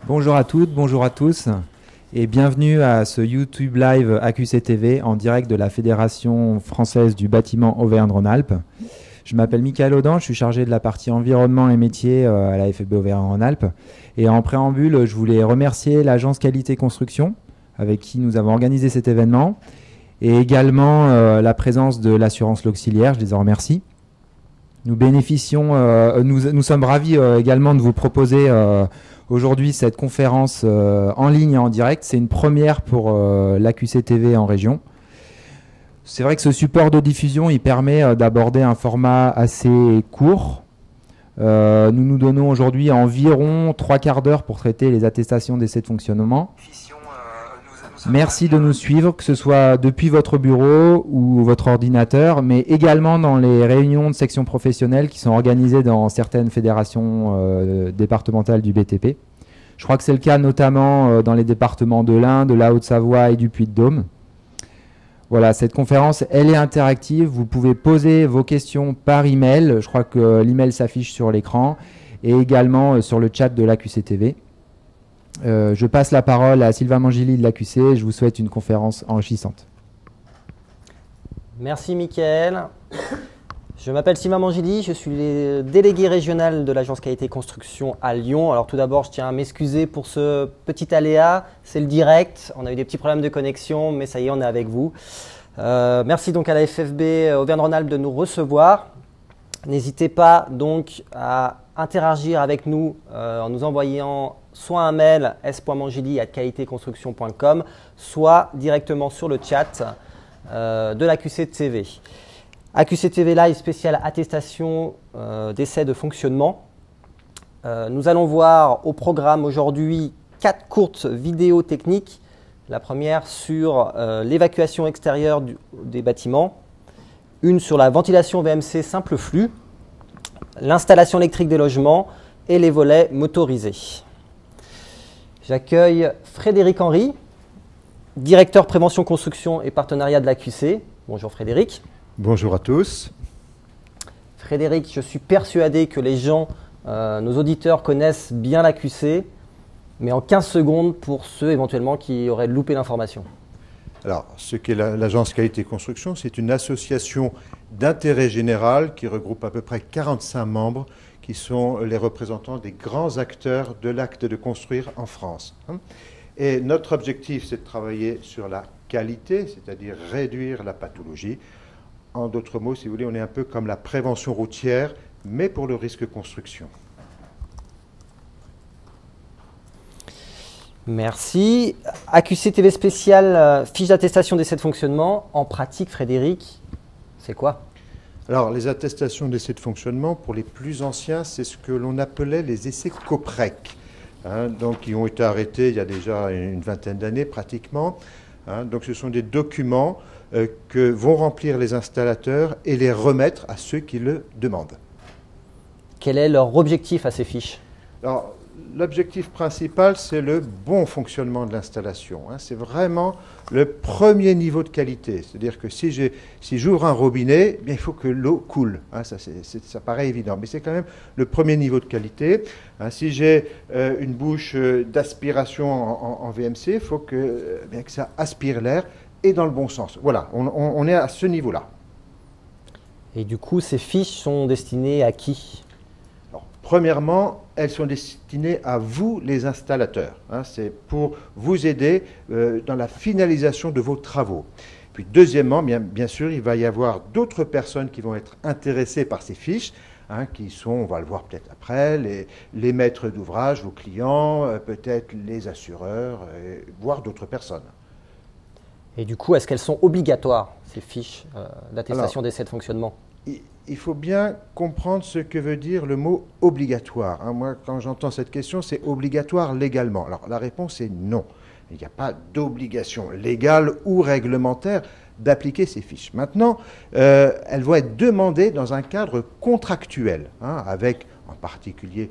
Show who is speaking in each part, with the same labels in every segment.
Speaker 1: Bonjour à toutes, bonjour à tous et bienvenue à ce YouTube Live AQC TV en direct de la Fédération française du bâtiment Auvergne-Rhône-Alpes. Je m'appelle Michael Audan, je suis chargé de la partie environnement et métiers à la FFB Auvergne-Rhône-Alpes. Et en préambule, je voulais remercier l'agence Qualité Construction avec qui nous avons organisé cet événement et également la présence de l'assurance L'Auxiliaire, je les en remercie. Nous sommes ravis également de vous proposer aujourd'hui cette conférence en ligne et en direct. C'est une première pour l'AQC TV en région. C'est vrai que ce support de diffusion, il permet d'aborder un format assez court. Nous nous donnons aujourd'hui environ 3/4 d'heure pour traiter les attestations d'essais de fonctionnement. Merci de nous suivre, que ce soit depuis votre bureau ou votre ordinateur, mais également dans les réunions de sections professionnelles qui sont organisées dans certaines fédérations départementales du BTP. Je crois que c'est le cas notamment dans les départements de l'Ain, de la Haute-Savoie et du Puy-de-Dôme. Voilà, cette conférence, elle est interactive. Vous pouvez poser vos questions par email. Je crois que l'email s'affiche sur l'écran et également sur le chat de l'AQC TV. Je passe la parole à Sylvain Mangili de l'AQC. Je vous souhaite une conférence enrichissante.
Speaker 2: Merci Mickaël. Je m'appelle Sylvain Mangili, je suis le délégué régional de l'agence Qualité Construction à Lyon. Alors tout d'abord, je tiens à m'excuser pour ce petit aléa. C'est le direct. On a eu des petits problèmes de connexion, mais ça y est, on est avec vous. Merci donc à la FFB Auvergne-Rhône-Alpes de nous recevoir. N'hésitez pas donc à interagir avec nous en nous envoyant soit un mail s.mangili@qualitéconstruction.com, soit directement sur le chat de l'AQC TV. AQC TV Live spécial attestation d'essais de fonctionnement. Nous allons voir au programme aujourd'hui 4 courtes vidéos techniques. La première sur l'évacuation extérieure des bâtiments, une sur la ventilation VMC simple flux, l'installation électrique des logements et les volets motorisés. J'accueille Frédéric Henry, directeur prévention construction et partenariat de l'AQC. Bonjour Frédéric.
Speaker 3: Bonjour à tous.
Speaker 2: Frédéric, je suis persuadé que les gens, nos auditeurs connaissent bien l'AQC, mais en 15 secondes pour ceux éventuellement qui auraient loupé l'information.
Speaker 3: Alors, ce qu'est l'agence Qualité Construction, c'est une association d'intérêt général qui regroupe à peu près 45 membres qui sont les représentants des grands acteurs de l'acte de construire en France. Et notre objectif, c'est de travailler sur la qualité, c'est-à-dire réduire la pathologie. En d'autres mots, si vous voulez, on est un peu comme la prévention routière, mais pour le risque construction.
Speaker 2: Merci. AQC TV spécial, fiche d'attestation d'essai de fonctionnement. En pratique, Frédéric, c'est quoi?
Speaker 3: Alors, les attestations d'essai de fonctionnement, pour les plus anciens, c'est ce que l'on appelait les essais COPREC. Donc, qui ont été arrêtés il y a déjà une vingtaine d'années pratiquement. Donc, ce sont des documents que vont remplir les installateurs et les remettre à ceux qui le demandent.
Speaker 2: Quel est leur objectif à ces fiches?
Speaker 3: Alors, l'objectif principal, c'est le bon fonctionnement de l'installation. C'est vraiment le premier niveau de qualité. C'est-à-dire que si j'ouvre un robinet, bien, il faut que l'eau coule. Ça paraît évident, mais c'est quand même le premier niveau de qualité. Si j'ai une bouche d'aspiration en VMC, il faut que ça aspire l'air et dans le bon sens. Voilà, on est à ce niveau-là.
Speaker 2: Et du coup, ces fiches sont destinées à qui?
Speaker 3: Alors, premièrement, elles sont destinées à vous, les installateurs. C'est pour vous aider dans la finalisation de vos travaux. Puis deuxièmement, bien sûr, il va y avoir d'autres personnes qui vont être intéressées par ces fiches, qui sont, on va le voir peut-être après, les maîtres d'ouvrage, vos clients, peut-être les assureurs, voire d'autres personnes.
Speaker 2: Et du coup, est-ce qu'elles sont obligatoires, ces fiches d'attestation d'essai de fonctionnement?
Speaker 3: Il faut bien comprendre ce que veut dire le mot obligatoire. Moi, quand j'entends cette question, c'est obligatoire légalement. Alors, la réponse est non. Il n'y a pas d'obligation légale ou réglementaire d'appliquer ces fiches. Maintenant, elles vont être demandées dans un cadre contractuel, avec en particulier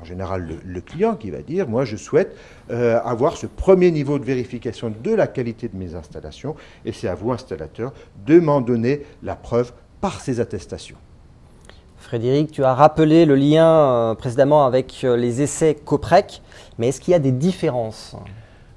Speaker 3: en général le client qui va dire, moi je souhaite avoir ce premier niveau de vérification de la qualité de mes installations, et c'est à vous, installateur, de m'en donner la preuve par ces attestations.
Speaker 2: Frédéric, tu as rappelé le lien précédemment avec les essais Coprec, mais est-ce qu'il y a des différences ?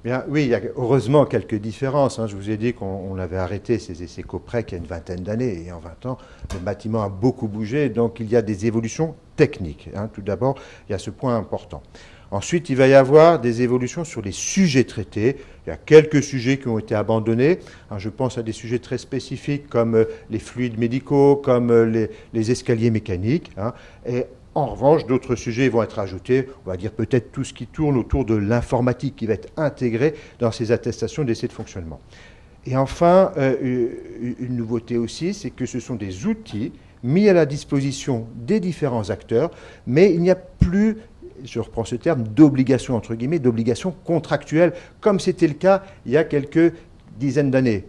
Speaker 3: Bien, oui, il y a heureusement quelques différences. Je vous ai dit qu'on avait arrêté ces essais Coprec il y a une vingtaine d'années, et en 20 ans, le bâtiment a beaucoup bougé, donc il y a des évolutions techniques. Tout d'abord, il y a ce point important. Ensuite, il va y avoir des évolutions sur les sujets traités. Il y a quelques sujets qui ont été abandonnés. Je pense à des sujets très spécifiques comme les fluides médicaux, comme les escaliers mécaniques. Et en revanche, d'autres sujets vont être ajoutés. On va dire peut-être tout ce qui tourne autour de l'informatique qui va être intégré dans ces attestations d'essais de fonctionnement. Et enfin, une nouveauté aussi, c'est que ce sont des outils mis à la disposition des différents acteurs, mais il n'y a plus, je reprends ce terme, d'obligation, entre guillemets, d'obligation contractuelle, comme c'était le cas il y a quelques dizaines d'années,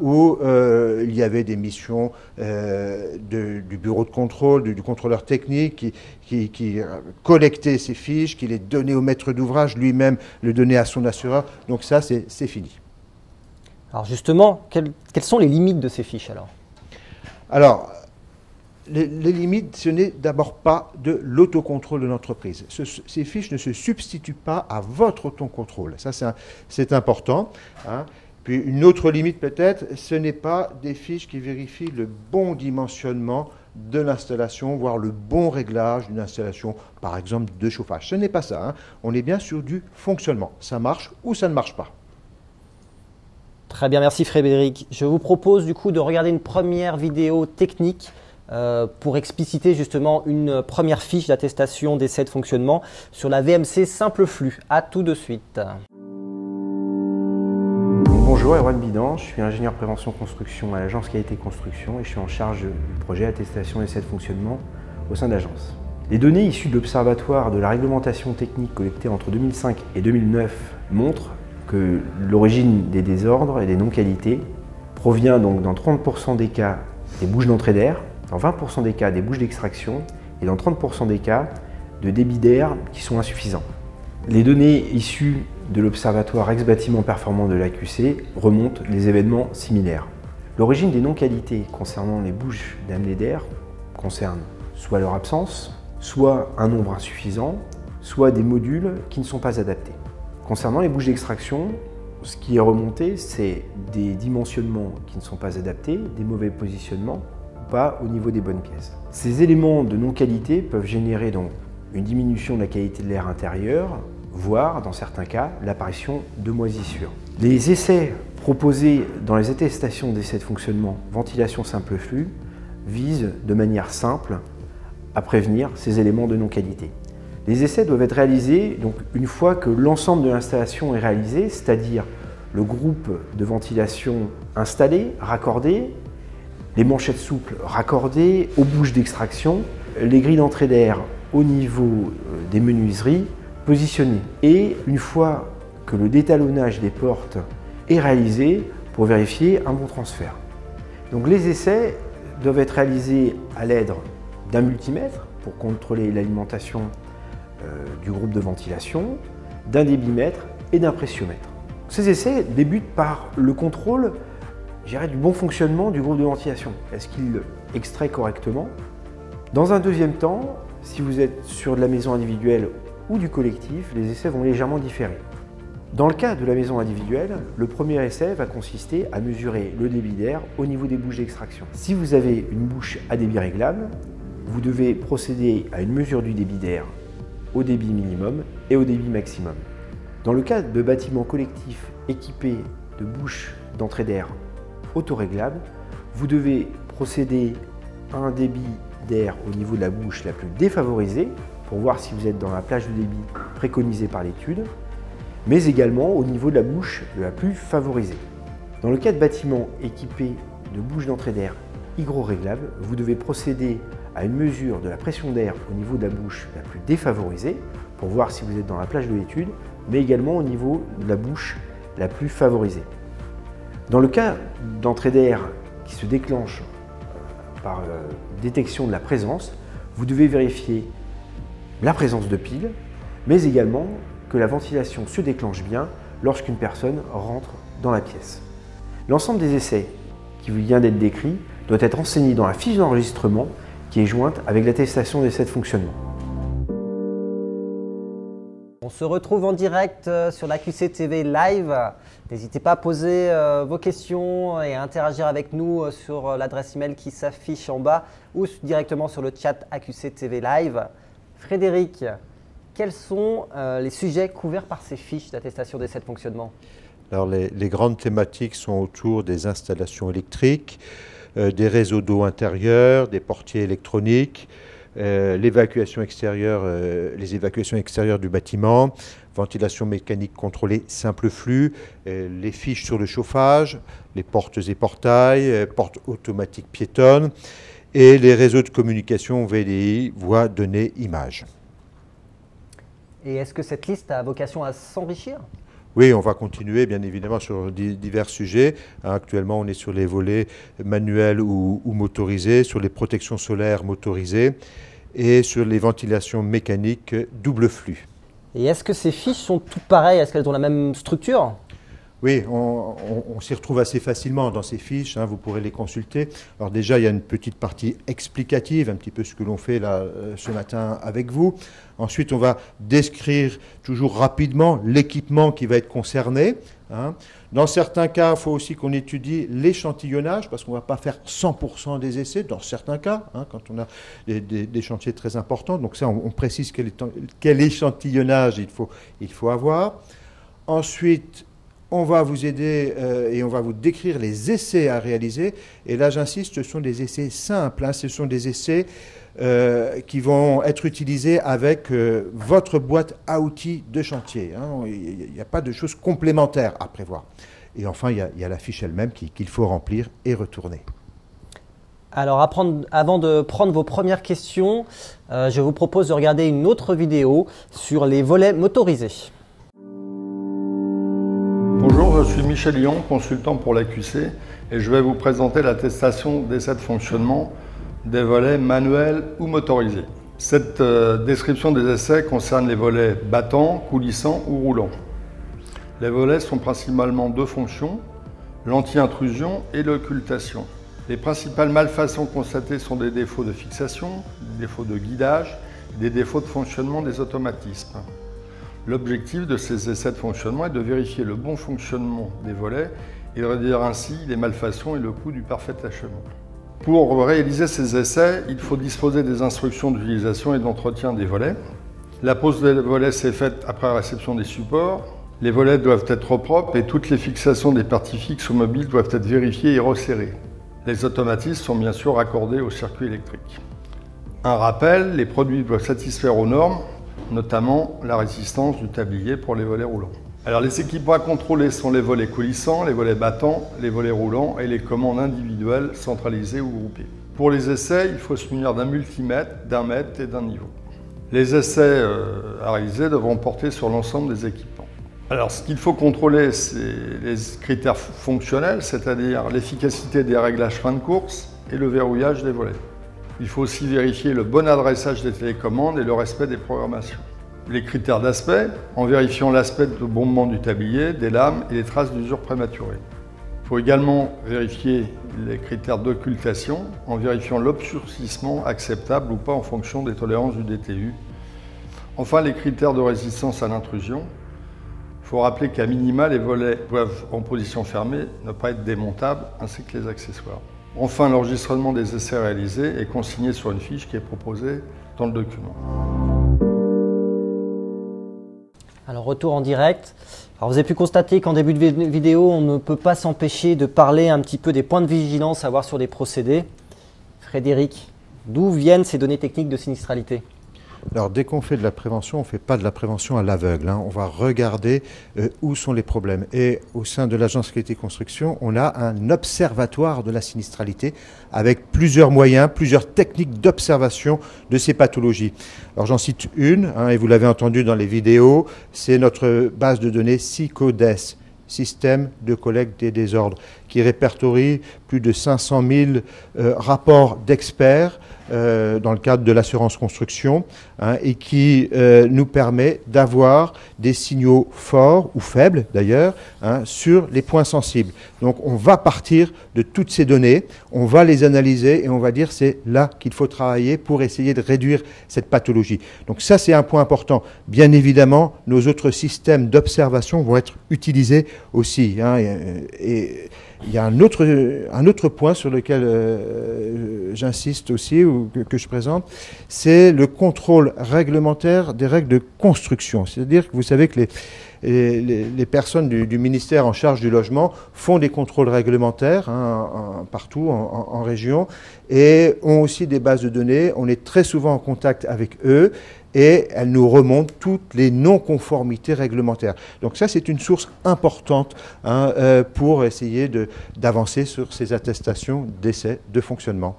Speaker 3: où il y avait des missions du bureau de contrôle, du contrôleur technique qui collectait ces fiches, qui les donnait au maître d'ouvrage, lui-même le donnait à son assureur. Donc ça, c'est fini.
Speaker 2: Alors justement, quelles sont les limites de ces fiches alors ?
Speaker 3: Alors, les limites, ce n'est d'abord pas de l'autocontrôle de l'entreprise. Ces fiches ne se substituent pas à votre autocontrôle. Ça, c'est important. Puis une autre limite peut-être, ce n'est pas des fiches qui vérifient le bon dimensionnement de l'installation, voire le bon réglage d'une installation, par exemple de chauffage. Ce n'est pas ça. On est bien sur du fonctionnement. Ça marche ou ça ne marche pas.
Speaker 2: Très bien, merci Frédéric. Je vous propose du coup de regarder une première vidéo technique pour expliciter justement une première fiche d'attestation d'essai de fonctionnement sur la VMC Simple Flux. À tout de suite.
Speaker 4: Bonjour, Erwan Bidan, je suis ingénieur prévention construction à l'agence Qualité Construction et je suis en charge du projet attestation d'essai de fonctionnement au sein de l'agence. Les données issues de l'Observatoire de la réglementation technique collectées entre 2005 et 2009 montrent que l'origine des désordres et des non-qualités provient donc dans 30% des cas des bouches d'entrée d'air, dans 20% des cas des bouches d'extraction et dans 30% des cas de débits d'air qui sont insuffisants. Les données issues de l'Observatoire ex-bâtiment performant de l'AQC remontent des événements similaires. L'origine des non-qualités concernant les bouches d'amener d'air concerne soit leur absence, soit un nombre insuffisant, soit des modules qui ne sont pas adaptés. Concernant les bouches d'extraction, ce qui est remonté, c'est des dimensionnements qui ne sont pas adaptés, des mauvais positionnements, pas au niveau des bonnes pièces. Ces éléments de non-qualité peuvent générer donc une diminution de la qualité de l'air intérieur, voire, dans certains cas, l'apparition de moisissures. Les essais proposés dans les attestations d'essais de fonctionnement ventilation simple flux visent de manière simple à prévenir ces éléments de non-qualité. Les essais doivent être réalisés donc, une fois que l'ensemble de l'installation est réalisé, c'est-à-dire le groupe de ventilation installé, raccordé, les manchettes souples raccordées aux bouches d'extraction, les grilles d'entrée d'air au niveau des menuiseries positionnées. Et une fois que le détalonnage des portes est réalisé pour vérifier un bon transfert. Donc les essais doivent être réalisés à l'aide d'un multimètre pour contrôler l'alimentation du groupe de ventilation, d'un débitmètre et d'un pressiomètre. Ces essais débutent par le contrôle du bon fonctionnement du groupe de ventilation. Est-ce qu'il extrait correctement? Dans un deuxième temps, si vous êtes sur de la maison individuelle ou du collectif, les essais vont légèrement différer. Dans le cas de la maison individuelle, le premier essai va consister à mesurer le débit d'air au niveau des bouches d'extraction. Si vous avez une bouche à débit réglable, vous devez procéder à une mesure du débit d'air au débit minimum et au débit maximum. Dans le cas de bâtiments collectifs équipés de bouches d'entrée d'air autoréglables, vous devez procéder à un débit d'air au niveau de la bouche la plus défavorisée pour voir si vous êtes dans la plage de débit préconisée par l'étude, mais également au niveau de la bouche la plus favorisée. Dans le cas de bâtiments équipés de bouches d'entrée d'air hygroréglables, vous devez procéder à une mesure de la pression d'air au niveau de la bouche la plus défavorisée pour voir si vous êtes dans la plage de l'étude, mais également au niveau de la bouche la plus favorisée. Dans le cas d'entrée d'air qui se déclenche par détection de la présence, vous devez vérifier la présence de piles, mais également que la ventilation se déclenche bien lorsqu'une personne rentre dans la pièce. L'ensemble des essais qui vient d'être décrit doit être renseigné dans la fiche d'enregistrement qui est jointe avec l'attestation d'essai de fonctionnement.
Speaker 2: On se retrouve en direct sur la QC TV Live. N'hésitez pas à poser vos questions et à interagir avec nous sur l'adresse email qui s'affiche en bas ou directement sur le chat AQC TV Live. Frédéric, quels sont les sujets couverts par ces fiches d'attestation d'essai de fonctionnement?
Speaker 3: Alors les grandes thématiques sont autour des installations électriques, des réseaux d'eau intérieurs, des portiers électroniques, l'évacuation extérieure, les évacuations extérieures du bâtiment, ventilation mécanique contrôlée simple flux, les fiches sur le chauffage, les portes et portails, portes automatiques piétonnes et les réseaux de communication VDI, voix, données, images.
Speaker 2: Et est-ce que cette liste a vocation à s'enrichir?
Speaker 3: Oui, on va continuer bien évidemment sur divers sujets. Actuellement, on est sur les volets manuels ou motorisés, sur les protections solaires motorisées et sur les ventilations mécaniques double flux.
Speaker 2: Et est-ce que ces fiches sont toutes pareilles? Est-ce qu'elles ont la même structure?
Speaker 3: Oui, on s'y retrouve assez facilement dans ces fiches, vous pourrez les consulter. Alors déjà, il y a une petite partie explicative, un petit peu ce que l'on fait là ce matin avec vous. Ensuite, on va décrire toujours rapidement l'équipement qui va être concerné. Dans certains cas, il faut aussi qu'on étudie l'échantillonnage, parce qu'on ne va pas faire 100% des essais, dans certains cas, quand on a des chantiers très importants. Donc ça, on précise quel échantillonnage il faut avoir. Ensuite, on va vous aider et on va vous décrire les essais à réaliser. Et là, j'insiste, ce sont des essais simples. Ce sont des essais qui vont être utilisés avec votre boîte à outils de chantier. Il n'y a pas de choses complémentaires à prévoir. Et enfin, il y a la fiche elle-même qu'il faut remplir et retourner.
Speaker 2: Alors, avant de prendre vos premières questions, je vous propose de regarder une autre vidéo sur les volets motorisés.
Speaker 5: Bonjour, je suis Michel Lyon, consultant pour la QC et je vais vous présenter l'attestation d'essai de fonctionnement des volets manuels ou motorisés. Cette description des essais concerne les volets battants, coulissants ou roulants. Les volets sont principalement deux fonctions, l'anti-intrusion et l'occultation. Les principales malfaçons constatées sont des défauts de fixation, des défauts de guidage, des défauts de fonctionnement des automatismes. L'objectif de ces essais de fonctionnement est de vérifier le bon fonctionnement des volets et de réduire ainsi les malfaçons et le coût du parfait achèvement. Pour réaliser ces essais, il faut disposer des instructions d'utilisation et d'entretien des volets. La pose des volets s'est faite après la réception des supports. Les volets doivent être propres et toutes les fixations des parties fixes ou mobiles doivent être vérifiées et resserrées. Les automatismes sont bien sûr raccordés au circuit électrique. Un rappel, les produits doivent satisfaire aux normes, notamment la résistance du tablier pour les volets roulants. Alors les équipements à contrôler sont les volets coulissants, les volets battants, les volets roulants et les commandes individuelles centralisées ou groupées. Pour les essais, il faut se munir d'un multimètre, d'un mètre et d'un niveau. Les essais à réaliser devront porter sur l'ensemble des équipements. Alors ce qu'il faut contrôler, c'est les critères fonctionnels, c'est-à-dire l'efficacité des réglages fin de course et le verrouillage des volets. Il faut aussi vérifier le bon adressage des télécommandes et le respect des programmations. Les critères d'aspect, en vérifiant l'aspect de bombement du tablier, des lames et les traces d'usure prématurée. Il faut également vérifier les critères d'occultation, en vérifiant l'obscurcissement acceptable ou pas en fonction des tolérances du DTU. Enfin, les critères de résistance à l'intrusion. Il faut rappeler qu'à minima, les volets doivent, en position fermée, ne pas être démontables, ainsi que les accessoires. Enfin, l'enregistrement des essais réalisés est consigné sur une fiche qui est proposée dans le document.
Speaker 2: Alors, retour en direct. Alors, vous avez pu constater qu'en début de vidéo, on ne peut pas s'empêcher de parler un petit peu des points de vigilance à avoir sur des procédés. Frédéric, d'où viennent ces données techniques de sinistralité?
Speaker 3: Alors, dès qu'on fait de la prévention, on ne fait pas de la prévention à l'aveugle. On va regarder où sont les problèmes. Et au sein de l'Agence Qualité Construction, on a un observatoire de la sinistralité avec plusieurs moyens, plusieurs techniques d'observation de ces pathologies. Alors, j'en cite une, et vous l'avez entendu dans les vidéos, c'est notre base de données SICODES, système de collecte des désordres qui répertorie plus de 500 000 rapports d'experts dans le cadre de l'assurance construction, hein, et qui nous permet d'avoir des signaux forts ou faibles d'ailleurs, hein, sur les points sensibles. Donc on va partir de toutes ces données, on va les analyser et on va dire c'est là qu'il faut travailler pour essayer de réduire cette pathologie. Donc ça c'est un point important. Bien évidemment, nos autres systèmes d'observation vont être utilisés aussi, hein, et il y a un autre point sur lequel j'insiste aussi, ou que je présente, c'est le contrôle réglementaire des règles de construction. C'est-à-dire que vous savez que les personnes du ministère en charge du logement font des contrôles réglementaires, hein, partout en région, et ont aussi des bases de données. On est très souvent en contact avec eux et elles nous remontent toutes les non-conformités réglementaires. Donc ça, c'est une source importante, hein, pour essayer d'avancer sur ces attestations d'essais de fonctionnement.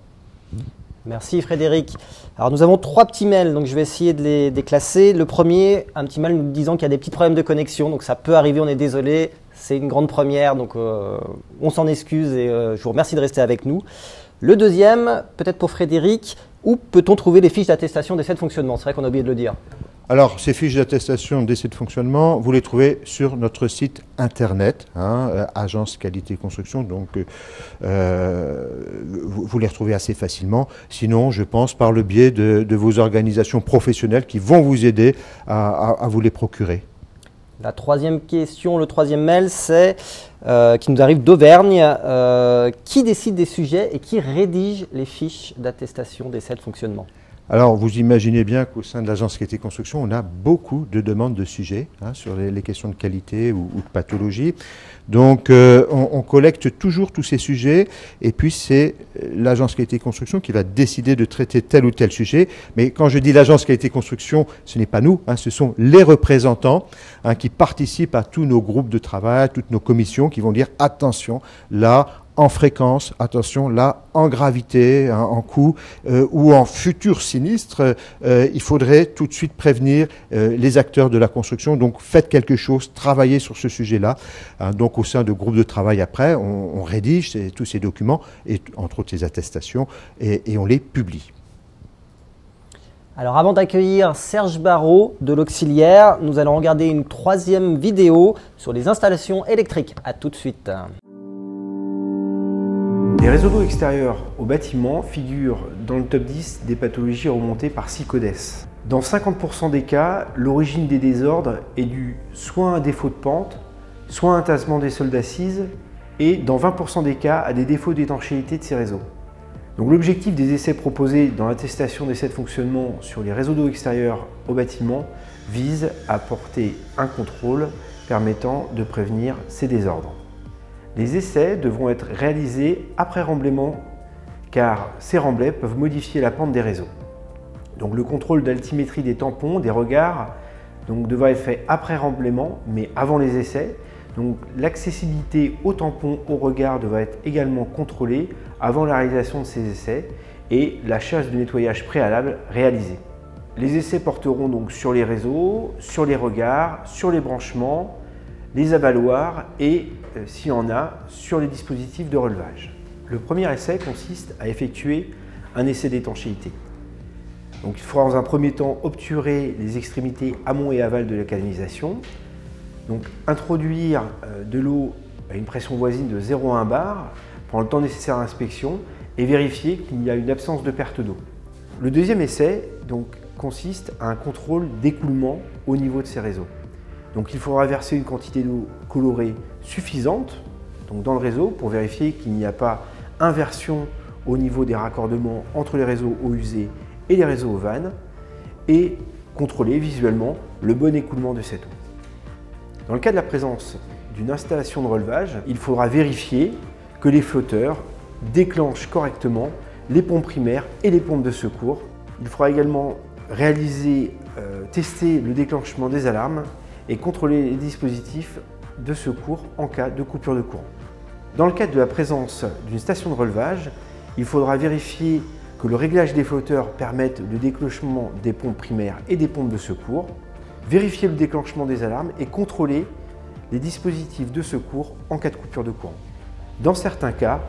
Speaker 2: Merci Frédéric. Alors nous avons 3 petits mails, donc je vais essayer de les classer. Le premier, un petit mail nous disant qu'il y a des petits problèmes de connexion, donc ça peut arriver, on est désolé, c'est une grande première, donc on s'en excuse et je vous remercie de rester avec nous. Le deuxième, peut-être pour Frédéric, où peut-on trouver les fiches d'attestation d'essai de fonctionnement? C'est vrai qu'on a oublié de le dire.
Speaker 3: Alors, ces fiches d'attestation d'essai de fonctionnement, vous les trouvez sur notre site internet, hein, Agence Qualité Construction, donc vous les retrouvez assez facilement. Sinon, je pense par le biais de vos organisations professionnelles qui vont vous aider à vous les procurer.
Speaker 2: La troisième question, le troisième mail, c'est qui nous arrive d'Auvergne. Qui décide des sujets et qui rédige les fiches d'attestation d'essai de fonctionnement?
Speaker 3: Alors, vous imaginez bien qu'au sein de l'agence Qualité Construction, on a beaucoup de demandes de sujets, hein, sur les questions de qualité ou de pathologie. Donc, on collecte toujours tous ces sujets et puis c'est l'agence Qualité Construction qui va décider de traiter tel ou tel sujet. Mais quand je dis l'agence Qualité Construction, ce n'est pas nous, hein, ce sont les représentants, hein, qui participent à tous nos groupes de travail, toutes nos commissions qui vont dire attention, là, en fréquence, attention, là, en gravité, hein, en coût, ou en futur sinistre, il faudrait tout de suite prévenir les acteurs de la construction. Donc, faites quelque chose, travaillez sur ce sujet-là. Hein, donc, au sein de groupes de travail après, on rédige tous ces documents, et entre autres les attestations, et on les publie.
Speaker 2: Alors avant d'accueillir Serge Barrault de l'Auxiliaire, nous allons regarder une 3e vidéo sur les installations électriques. A tout de suite.
Speaker 4: Les réseaux d'eau extérieurs au bâtiment figurent dans le top 10 des pathologies remontées par SICODES. Dans 50% des cas, l'origine des désordres est due soit à un défaut de pente, soit à un tassement des sols d'assises, et dans 20% des cas à des défauts d'étanchéité de ces réseaux. Donc l'objectif des essais proposés dans l'attestation d'essais de fonctionnement sur les réseaux d'eau extérieurs au bâtiment vise à apporter un contrôle permettant de prévenir ces désordres. Les essais devront être réalisés après remblaiement car ces remblais peuvent modifier la pente des réseaux. Donc le contrôle d'altimétrie des tampons, des regards, devra être fait après remblaiement mais avant les essais. Donc l'accessibilité aux tampons, aux regards devra être également contrôlée avant la réalisation de ces essais et la charge de nettoyage préalable réalisée. Les essais porteront donc sur les réseaux, sur les regards, sur les branchements, les avaloirs et, s'il y en a, sur les dispositifs de relevage. Le premier essai consiste à effectuer un essai d'étanchéité. Donc il faudra dans un premier temps obturer les extrémités amont et aval de la canalisation. Donc introduire de l'eau à une pression voisine de 0,1 bar, prendre le temps nécessaire à l'inspection et vérifier qu'il y a une absence de perte d'eau. Le deuxième essai consiste à un contrôle d'écoulement au niveau de ces réseaux. Donc il faudra verser une quantité d'eau colorée suffisante dans le réseau pour vérifier qu'il n'y a pas inversion au niveau des raccordements entre les réseaux eau usée et les réseaux au vannes et contrôler visuellement le bon écoulement de cette eau. Dans le cas de la présence d'une installation de relevage, il faudra vérifier que les flotteurs déclenchent correctement les pompes primaires et les pompes de secours. Il faudra également tester le déclenchement des alarmes et contrôler les dispositifs de secours en cas de coupure de courant. Dans le cadre de la présence d'une station de relevage, il faudra vérifier que le réglage des flotteurs permette le déclenchement des pompes primaires et des pompes de secours, vérifier le déclenchement des alarmes et contrôler des dispositifs de secours en cas de coupure de courant. Dans certains cas,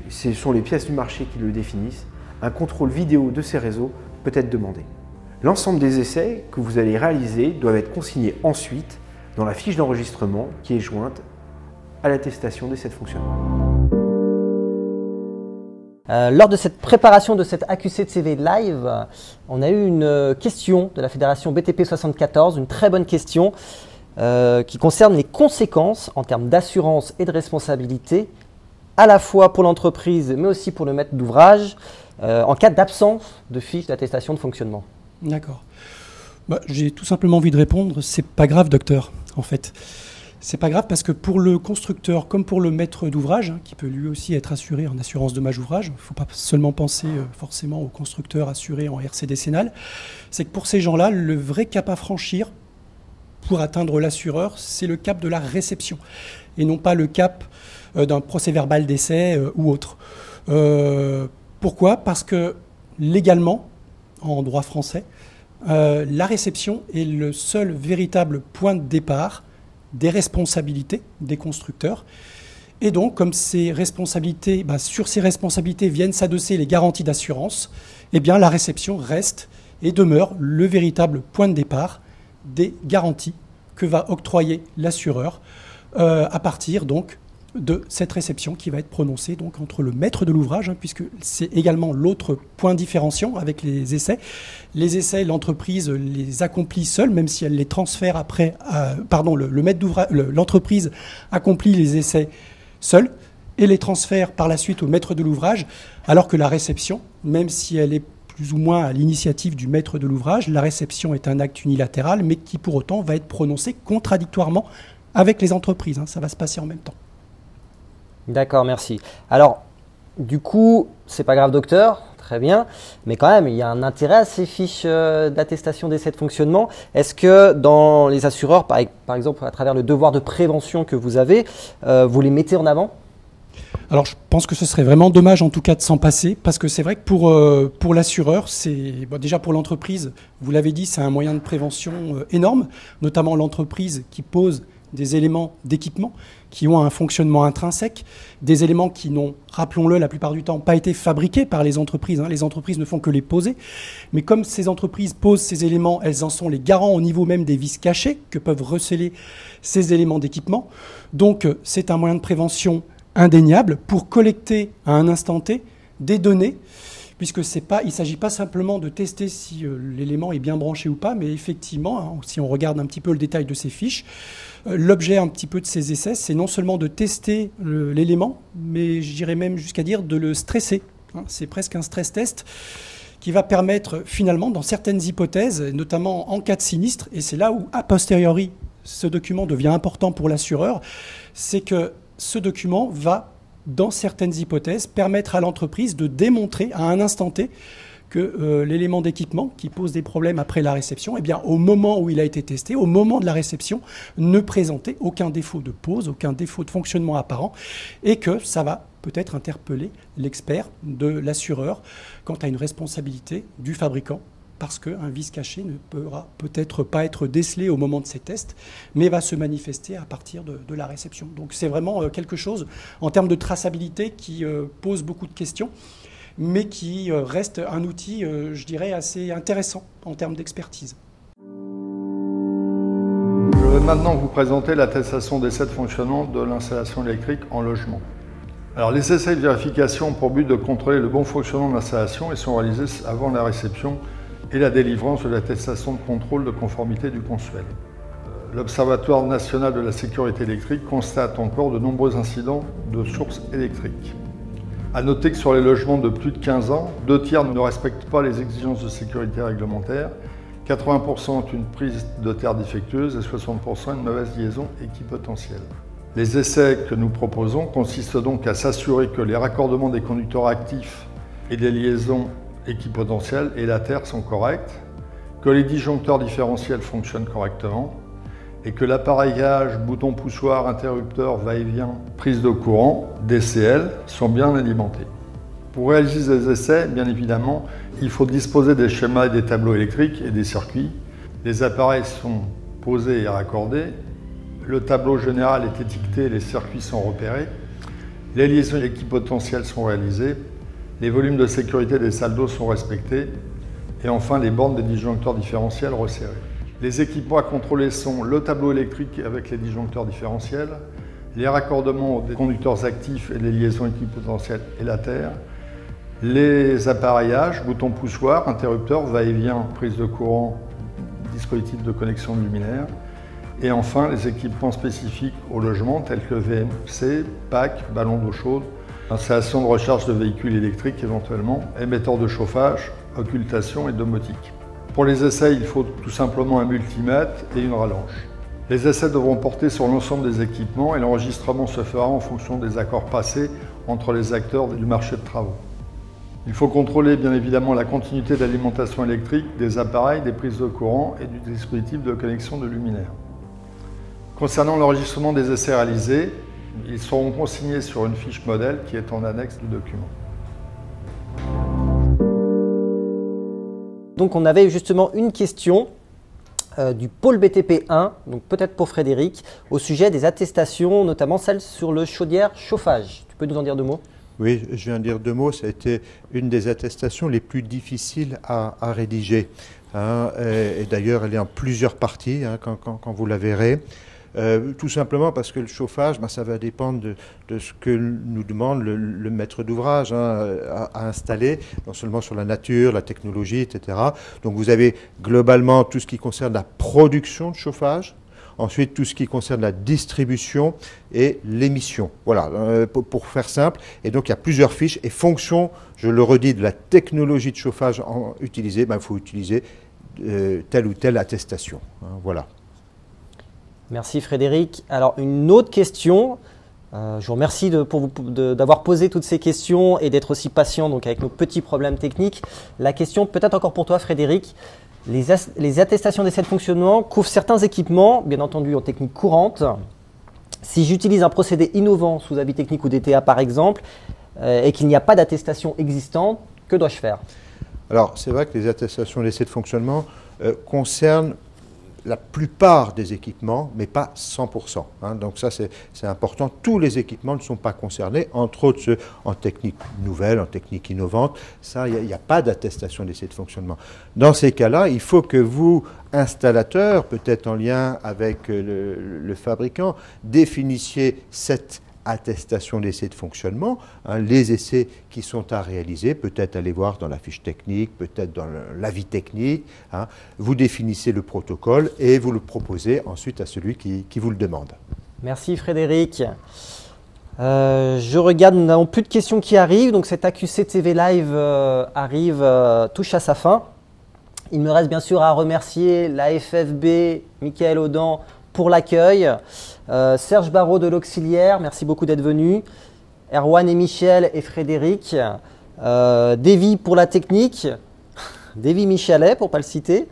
Speaker 4: ce sont les pièces du marché qui le définissent, un contrôle vidéo de ces réseaux peut être demandé. L'ensemble des essais que vous allez réaliser doivent être consignés ensuite dans la fiche d'enregistrement qui est jointe à l'attestation d'essai de fonctionnement.
Speaker 2: Lors de cette préparation de cette AQC-TV live, on a eu une question de la fédération BTP 74, une très bonne question qui concerne les conséquences en termes d'assurance et de responsabilité, à la fois pour l'entreprise mais aussi pour le maître d'ouvrage, en cas d'absence de fiche d'attestation de fonctionnement.
Speaker 6: D'accord. J'ai tout simplement envie de répondre, c'est pas grave docteur, en fait. C'est pas grave parce que pour le constructeur comme pour le maître d'ouvrage, qui peut lui aussi être assuré en assurance dommage ouvrage, il ne faut pas seulement penser forcément au constructeur assuré en RC décennal, c'est que pour ces gens-là, le vrai cap à franchir pour atteindre l'assureur, c'est le cap de la réception et non pas le cap d'un procès-verbal d'essai ou autre. Pourquoi ? Parce que légalement, en droit français, la réception est le seul véritable point de départ des responsabilités des constructeurs. Et donc, comme ces responsabilités, sur ces responsabilités viennent s'adosser les garanties d'assurance, eh bien, la réception reste et demeure le véritable point de départ des garanties que va octroyer l'assureur à partir donc de cette réception qui va être prononcée donc entre le maître de l'ouvrage, puisque c'est également l'autre point différenciant avec les essais. Les essais, l'entreprise les accomplit seule, même si elle les transfère après, le maître d'ouvrage, l'entreprise accomplit les essais seule et les transfère par la suite au maître de l'ouvrage, alors que la réception, même si elle est plus ou moins à l'initiative du maître de l'ouvrage, la réception est un acte unilatéral, mais qui pour autant va être prononcé contradictoirement avec les entreprises. Ça va se passer en même temps.
Speaker 2: D'accord, merci. Alors, du coup, c'est pas grave docteur, très bien, mais quand même, il y a un intérêt à ces fiches d'attestation d'essai de fonctionnement. Est-ce que dans les assureurs, par exemple, à travers le devoir de prévention que vous avez, vous les mettez en avant ?
Speaker 6: Alors, je pense que ce serait vraiment dommage, en tout cas, de s'en passer, parce que c'est vrai que pour l'assureur, déjà pour l'entreprise, vous l'avez dit, c'est un moyen de prévention énorme, notamment l'entreprise qui pose des éléments d'équipement qui ont un fonctionnement intrinsèque, des éléments qui n'ont, rappelons-le, la plupart du temps, pas été fabriqués par les entreprises. Les entreprises ne font que les poser. Mais comme ces entreprises posent ces éléments, elles en sont les garants au niveau même des vis cachées que peuvent receler ces éléments d'équipement. Donc, c'est un moyen de prévention indéniable pour collecter à un instant T des données, puisque il ne s'agit pas simplement de tester si l'élément est bien branché ou pas, mais effectivement, si on regarde un petit peu le détail de ces fiches, l'objet un petit peu de ces essais, c'est non seulement de tester l'élément, mais je dirais même jusqu'à dire de le stresser. C'est presque un stress test qui va permettre finalement, dans certaines hypothèses, notamment en cas de sinistre, et c'est là où, a posteriori, ce document devient important pour l'assureur, c'est que ce document va, dans certaines hypothèses, permettre à l'entreprise de démontrer à un instant T que l'élément d'équipement qui pose des problèmes après la réception, au moment où il a été testé, au moment de la réception, ne présentait aucun défaut de pose, aucun défaut de fonctionnement apparent, et que ça va peut-être interpeller l'expert de l'assureur quant à une responsabilité du fabricant, parce qu'un vice caché ne pourra peut-être pas être décelé au moment de ces tests, mais va se manifester à partir de la réception. Donc c'est vraiment quelque chose, en termes de traçabilité, qui pose beaucoup de questions, mais qui reste un outil, je dirais, assez intéressant en termes d'expertise.
Speaker 5: Je vais maintenant vous présenter l'attestation d'essai de fonctionnement de l'installation électrique en logement. Alors, les essais de vérification ont pour but de contrôler le bon fonctionnement de l'installation et sont réalisés avant la réception et la délivrance de l'attestation de contrôle de conformité du consuel. L'Observatoire national de la sécurité électrique constate encore de nombreux incidents de sources électriques. A noter que sur les logements de plus de 15 ans, 2 tiers ne respectent pas les exigences de sécurité réglementaires, 80% ont une prise de terre défectueuse et 60% une mauvaise liaison équipotentielle. Les essais que nous proposons consistent donc à s'assurer que les raccordements des conducteurs actifs et des liaisons équipotentielles et la terre sont corrects, que les disjoncteurs différentiels fonctionnent correctement et que l'appareillage, bouton poussoir, interrupteur, va-et-vient, prise de courant, DCL, sont bien alimentés. Pour réaliser des essais, bien évidemment, il faut disposer des schémas et des tableaux électriques et des circuits. Les appareils sont posés et raccordés. le tableau général est étiqueté, les circuits sont repérés, les liaisons équipotentielles sont réalisées, les volumes de sécurité des salles d'eau sont respectés et enfin les bornes des disjoncteurs différentiels resserrées. Les équipements à contrôler sont le tableau électrique avec les disjoncteurs différentiels, les raccordements des conducteurs actifs et les liaisons équipotentielles et la terre, les appareillages, boutons poussoirs, interrupteurs, va-et-vient, prise de courant, dispositifs de connexion luminaire, et enfin les équipements spécifiques au logement tels que VMC, PAC, ballon d'eau chaude, installation de recharge de véhicules électriques éventuellement, émetteurs de chauffage, occultation et domotique. Pour les essais, il faut tout simplement un multimètre et une rallonge. Les essais devront porter sur l'ensemble des équipements et l'enregistrement se fera en fonction des accords passés entre les acteurs du marché de travaux. Il faut contrôler bien évidemment la continuité d'alimentation électrique des appareils, des prises de courant et du dispositif de connexion de luminaire. Concernant l'enregistrement des essais réalisés, ils seront consignés sur une fiche modèle qui est en annexe du document.
Speaker 2: Donc on avait justement une question du pôle BTP 1, donc peut-être pour Frédéric, au sujet des attestations, notamment celle sur le chaudière chauffage. Tu peux nous en dire deux mots ?
Speaker 3: Oui, je viens de dire deux mots. Ça a été une des attestations les plus difficiles à rédiger. Et d'ailleurs, elle est en plusieurs parties, quand vous la verrez. Tout simplement parce que le chauffage, ça va dépendre de ce que nous demande le maître d'ouvrage à installer, non seulement sur la nature, la technologie, etc. Donc vous avez globalement tout ce qui concerne la production de chauffage, ensuite tout ce qui concerne la distribution et l'émission. Voilà, pour faire simple. Et donc il y a plusieurs fiches et fonction, je le redis, de la technologie de chauffage utilisée, il faut utiliser telle ou telle attestation. Voilà.
Speaker 2: Merci Frédéric. Alors une autre question, je vous remercie d'avoir posé toutes ces questions et d'être aussi patient donc, avec nos petits problèmes techniques. La question peut-être encore pour toi Frédéric, les attestations d'essai de fonctionnement couvrent certains équipements, bien entendu en technique courante. Si j'utilise un procédé innovant sous avis technique ou DTA par exemple, et qu'il n'y a pas d'attestation existante, que dois-je faire?
Speaker 3: Alors c'est vrai que les attestations d'essai de fonctionnement concernent la plupart des équipements, mais pas 100%. Donc ça, c'est important. Tous les équipements ne sont pas concernés, entre autres ceux en technique nouvelle, en technique innovante. Ça, il n'y a pas d'attestation d'essai de fonctionnement. Dans ces cas-là, il faut que vous, installateurs, peut-être en lien avec le fabricant, définissiez cette attestation d'essai de fonctionnement, les essais qui sont à réaliser, peut-être aller voir dans la fiche technique, peut-être dans l'avis technique, vous définissez le protocole et vous le proposez ensuite à celui qui vous le demande.
Speaker 2: Merci Frédéric. Je regarde, nous n'avons plus de questions qui arrivent, donc cet AQC TV Live touche à sa fin. Il me reste bien sûr à remercier la FFB, Michael Audan pour l'accueil, Serge Barraud de l'Auxiliaire, merci beaucoup d'être venu, Erwan et Michel et Frédéric, Davy pour la technique, Davy Michalet pour ne pas le citer.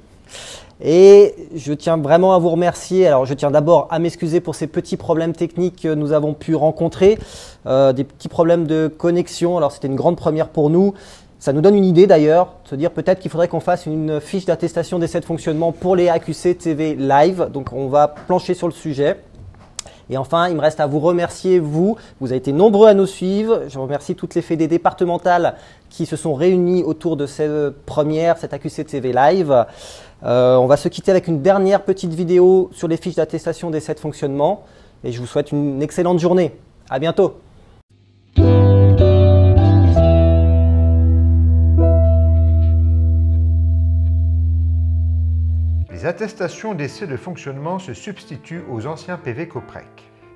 Speaker 2: Et je tiens vraiment à vous remercier. Alors, je tiens d'abord à m'excuser pour ces petits problèmes techniques que nous avons pu rencontrer, des petits problèmes de connexion. Alors, c'était une grande première pour nous. Ça nous donne une idée d'ailleurs, de se dire peut-être qu'il faudrait qu'on fasse une fiche d'attestation d'essai de fonctionnement pour les AQC TV Live. Donc, on va plancher sur le sujet. Et enfin, il me reste à vous remercier, vous. Vous avez été nombreux à nous suivre. Je remercie toutes les fédés départementales qui se sont réunies autour de cette première, cette AQC TV Live. On va se quitter avec une dernière petite vidéo sur les fiches d'attestation d'essai de fonctionnement. Et je vous souhaite une excellente journée. À bientôt.
Speaker 3: Les attestations d'essai de fonctionnement se substituent aux anciens PV Coprec.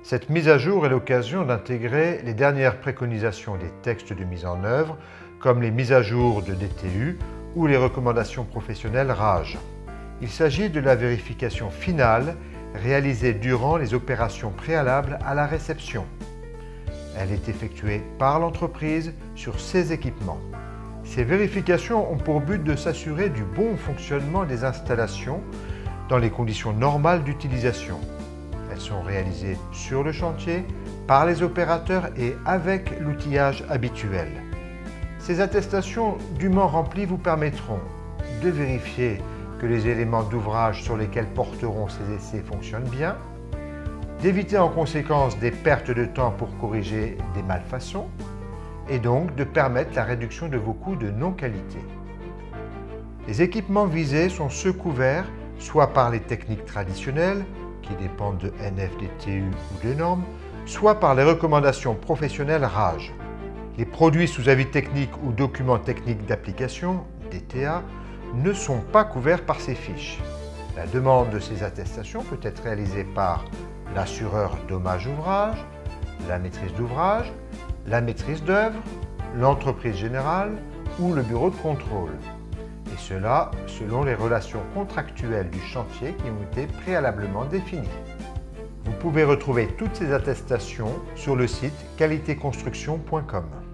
Speaker 3: Cette mise à jour est l'occasion d'intégrer les dernières préconisations des textes de mise en œuvre, comme les mises à jour de DTU ou les recommandations professionnelles RAGE. Il s'agit de la vérification finale réalisée durant les opérations préalables à la réception. Elle est effectuée par l'entreprise sur ses équipements. Ces vérifications ont pour but de s'assurer du bon fonctionnement des installations dans les conditions normales d'utilisation. Elles sont réalisées sur le chantier, par les opérateurs et avec l'outillage habituel. Ces attestations dûment remplies vous permettront de vérifier que les éléments d'ouvrage sur lesquels porteront ces essais fonctionnent bien, d'éviter en conséquence des pertes de temps pour corriger des malfaçons et donc de permettre la réduction de vos coûts de non-qualité. Les équipements visés sont ceux couverts soit par les techniques traditionnelles, qui dépendent de NFDTU ou de normes, soit par les recommandations professionnelles RAGE. Les produits sous avis technique ou documents techniques d'application, DTA, ne sont pas couverts par ces fiches. La demande de ces attestations peut être réalisée par l'assureur dommage ouvrage, la maîtrise d'ouvrage, la maîtrise d'œuvre, l'entreprise générale ou le bureau de contrôle. Et cela selon les relations contractuelles du chantier qui ont été préalablement définies. Vous pouvez retrouver toutes ces attestations sur le site qualitéconstruction.com.